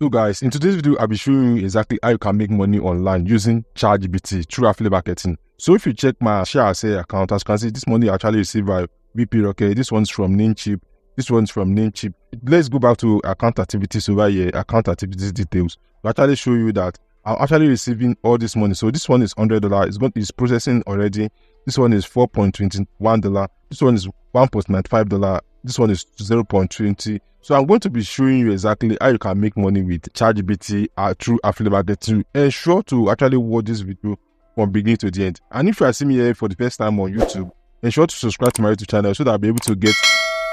So guys, in today's video, I'll be showing you exactly how you can make money online using ChatGPT through affiliate marketing. So if you check my ShareASale account, as you can see, this money actually received by VP Rocket. This one's from Namecheap. This one's from Namecheap. Let's go back to account activities over here, account activities details. To actually show you that I'm actually receiving all this money. So this one is $100. It's processing already. This one is $4.21. This one is $1.95. This one is $0.20. So I'm going to be showing you exactly how you can make money with ChatGPT through affiliate marketing. Ensure to actually watch this video from beginning to the end. And if you are seeing me here for the first time on YouTube, ensure to subscribe to my YouTube channel so that I'll be able to get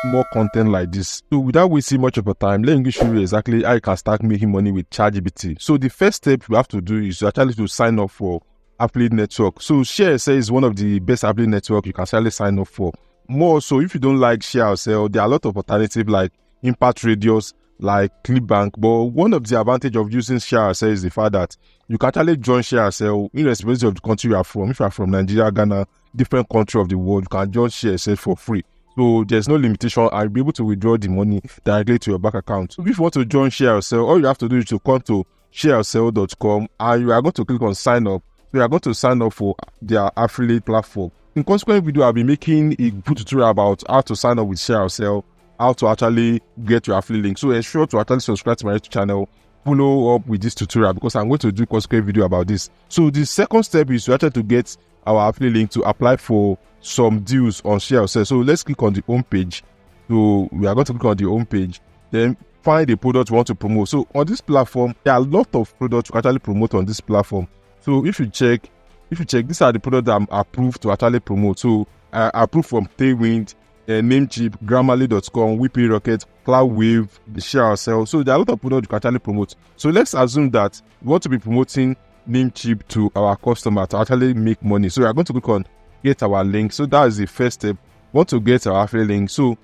more content like this. So without wasting much of your time, let me show you exactly how you can start making money with ChatGPT. So the first step you have to do is actually to sign up for affiliate network. So ShareASale is one of the best affiliate network you can actually sign up for. More so, if you don't like ShareASale, there are a lot of alternatives like Impact Radius, like ClickBank. But one of the advantage of using ShareASale is the fact that you can actually join ShareASale irrespective of the country you are from. If you are from Nigeria, Ghana, different country of the world, you can join ShareASale for free. So there's no limitation. I'll be able to withdraw the money directly to your bank account. So if you want to join ShareASale, all you have to do is to come to ShareASale.com and you are going to click on sign up. So you are going to sign up for their affiliate platform. In consequent video, I'll be making a good tutorial about how to sign up with ShareASale, how to actually get your affiliate link. So ensure to actually subscribe to my YouTube channel, follow up with this tutorial because I'm going to do a consequent video about this. So the second step is to actually to get our affiliate link to apply for some deals on ShareASale. So let's click on the home page. So we are going to click on the home page, then find the product you want to promote. So on this platform, there are a lot of products you can actually promote on this platform. So if you check, these are the products that I'm approved to actually promote. So I approve from Tailwind, Namecheap, Grammarly.com, VP Rocket, CloudWave, the ShareASale. So there are a lot of products you can actually promote. So let's assume that we want to be promoting Namecheap to our customer to actually make money. So we are going to click on get our link. So that is the first step. We want to get our affiliate link. So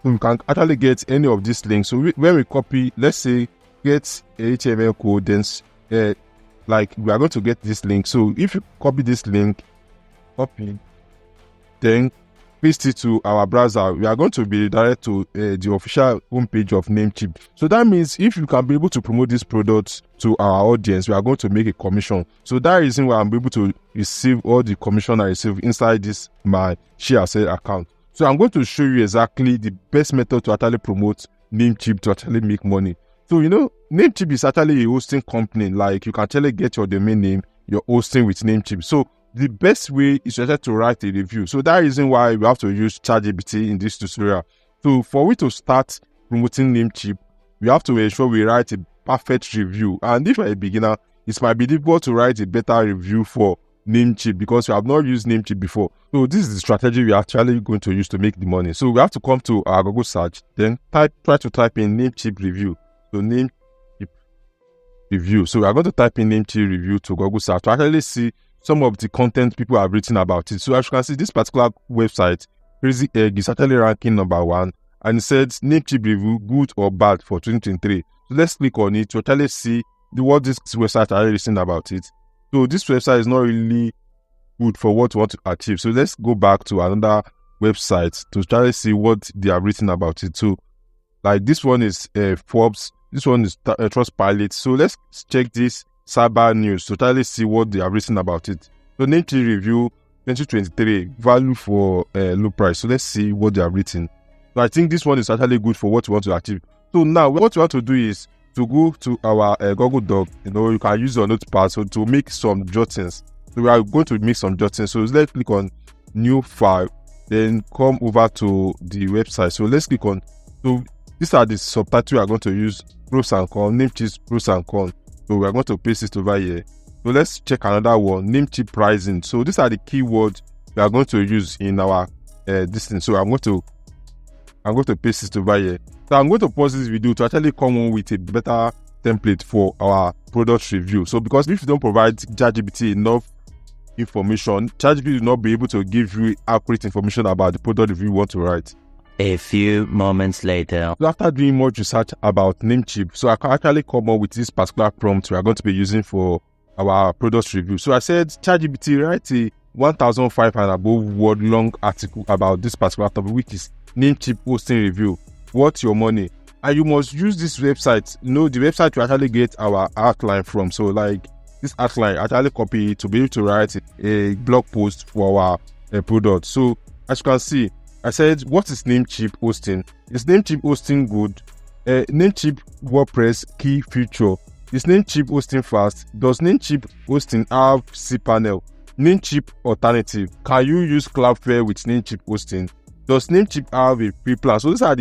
we can actually get any of these links. So when we copy, let's say get a HTML code, then like we are going to get this link. So if you copy this link, then paste it to our browser, we are going to be redirected to the official homepage of Namecheap. So that means if you can be able to promote this product to our audience, we are going to make a commission. So that reason why I'm able to receive all the commission I receive inside this my ShareASale account. So I'm going to show you exactly the best method to actually promote Namecheap to actually make money. So you know, Namecheap is actually a hosting company. Like you can actually get your domain name, your hosting with Namecheap. So the best way is actually to write a review. So that reason why we have to use ChatGPT in this tutorial. So for we to start promoting Namecheap, we have to ensure we write a perfect review. And if you're a beginner, it might be difficult to write a better review for Namecheap because you have not used Namecheap before. So this is the strategy we are actually going to use to make the money. So we have to come to our Google search, then try to type in Namecheap review. So Namecheap review. So we are going to type in Namecheap review to Google search to actually see some of the content people have written about it. So as you can see, this particular website, Crazy Egg, is actually ranking number 1, and it says Namecheap review good or bad for 2023. So let's click on it to actually see what this website are written about it. So this website is not really good for what you want to achieve. So let's go back to another website to try to see what they have written about it. So like this one is Forbes, this one is Trustpilot. So let's check this Cyber News to try to see what they have written about it. So Namecheap review 2023 value for low price. So let's see what they have written. So I think this one is actually good for what you want to achieve. So now what you want to do is to go to our Google Doc. You know, you can use your notepad so to make some jottings. So we are going to make some jottings. So let's click on new file, then come over to the website. So let's click on, so these are the subtitles we are going to use, pros and cons, Namecheap pros and cons. So we are going to paste it over here. So let's check another one, Namecheap pricing. So these are the keywords we are going to use in our this thing. So I'm going to paste it over here. So I'm going to pause this video to actually come on with a better template for our product review. So because if you don't provide ChatGPT enough information, ChatGPT will not be able to give you accurate information about the product review you want to write. A few moments later. So after doing much research about Namecheap, so I can actually come up with this particular prompt we are going to be using for our product review. So I said, ChatGPT, write a 1,500 and above word long article about this particular topic, which is Namecheap hosting review. What's your money? and you must use this website. You know, the website to actually get our outline from. So like this outline, actually copy it to be able to write a blog post for our product. So as you can see, I said, what is Namecheap hosting? Is Namecheap hosting good? Namecheap WordPress key feature. Is Namecheap hosting fast? Does Namecheap hosting have cPanel? Namecheap alternative. Can you use Cloudflare with Namecheap hosting? Does Namecheap have a free plan? So these are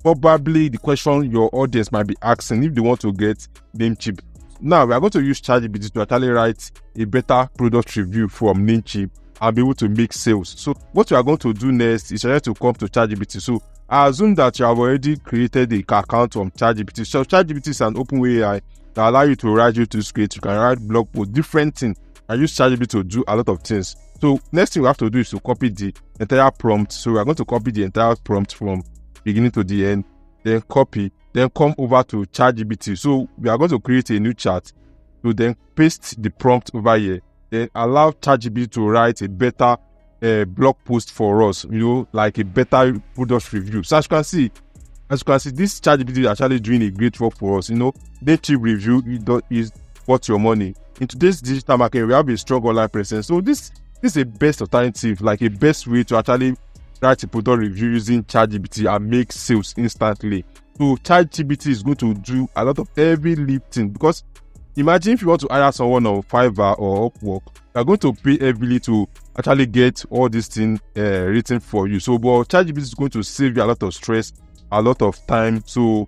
probably the question your audience might be asking if they want to get Namecheap. Now we are going to use ChatGPT to actually write a better product review from Namecheap and be able to make sales. So what we are going to do next is to come to ChatGPT. So I assume that you have already created an account on ChatGPT. So ChatGPT is an open AI that allows you to write YouTube scripts. You can write blog posts, different things. I use ChatGPT to do a lot of things. So next thing we have to do is to copy the entire prompt. So we are going to copy the entire prompt from beginning to the end, then copy, then come over to ChatGPT. So we are going to create a new chat. So then paste the prompt over here. Then allow ChatGPT to write a better blog post for us, you know, like a better product review. So as you can see, this ChatGPT is actually doing a great work for us. You know, Namecheap review is worth your money. In today's digital market, we have a strong online presence. So this is a best alternative, like a best way to actually write a product review using ChatGPT and make sales instantly. So ChatGPT is going to do a lot of heavy lifting, because imagine if you want to hire someone on Fiverr or Upwork, you are going to pay heavily to actually get all these things written for you. So but ChatGPT is going to save you a lot of stress, a lot of time. So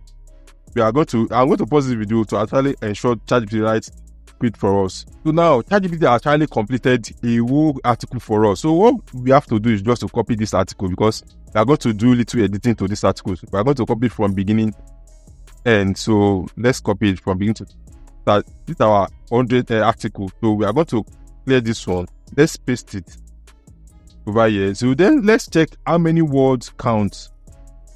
I'm going to pause this video to actually ensure ChatGPT writes script for us. So now ChatGPT has actually completed a whole article for us. So what we have to do is just to copy this article, because we are going to do little editing to this article. So we are going to copy it from beginning end. So let's copy it from beginning to start. This is our 100 article. So we are going to clear this one. Let's paste it over here. So then let's check how many words count.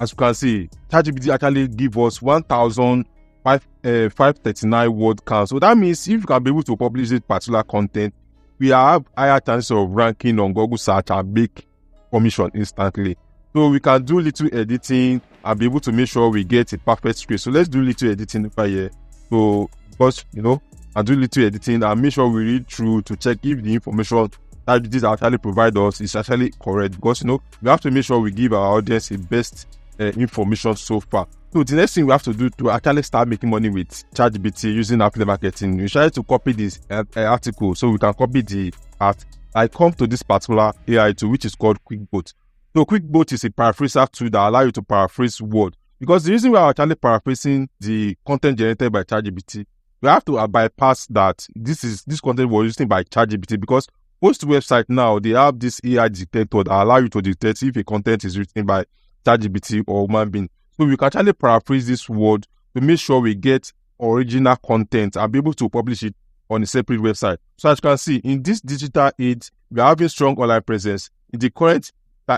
As you can see, ChatGPT actually give us 1,539 word count. So that means if you can be able to publish this particular content, we have higher chances of ranking on Google search and make commission instantly. So we can do little editing and be able to make sure we get a perfect script. So let's do little editing over here. So because and do little editing and make sure we read through to check if the information that this actually provide us is actually correct, because we have to make sure we give our audience the best information so far. So the next thing we have to do to actually start making money with ChatGPT using affiliate marketing, we try to copy this article. So we can copy the art. I come to this particular AI tool, which is called QuickBot. So QuickBot is a paraphraser tool that allows you to paraphrase word. Because the reason we are actually paraphrasing the content generated by ChatGPT, we have to bypass that this content was written by ChatGPT, because most websites now, they have this AI detector that allow you to detect if a content is written by ChatGPT or human being. So we can actually paraphrase this word to make sure we get original content and be able to publish it on a separate website. So as you can see, in this digital age, we are having strong online presence. In the current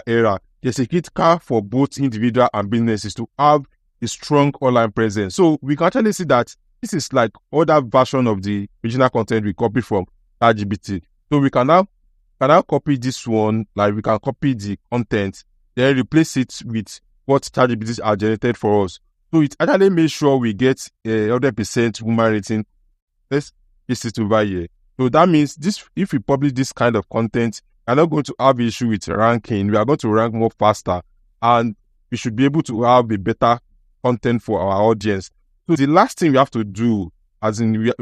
era, there's a critical for both individual and businesses to have a strong online presence. So we can actually see that this is like other version of the original content we copy from ChatGPT. So we can now copy this one, like we can copy the content, then replace it with what ChatGPT are generated for us. So it actually makes sure we get 100% human rating. Let's paste it over here. So that means this, if we publish this kind of content, we are not going to have issue with ranking. We are going to rank more faster, and we should be able to have a better content for our audience. So the last thing we have to do, as in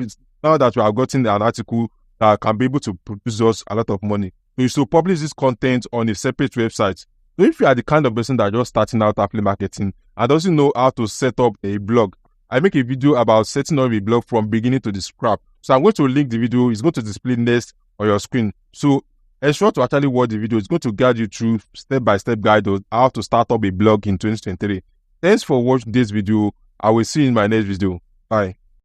now that we have gotten an article that can be able to produce us a lot of money, we should publish this content on a separate website. So if you are the kind of person that is just starting out affiliate marketing and doesn't know how to set up a blog, I make a video about setting up a blog from beginning to the scrap. So I'm going to link the video. It's going to display next on your screen. So ensure to actually watch the video. It's going to guide you through step-by-step guide on how to start up a blog in 2023. Thanks for watching this video. I will see you in my next video. Bye.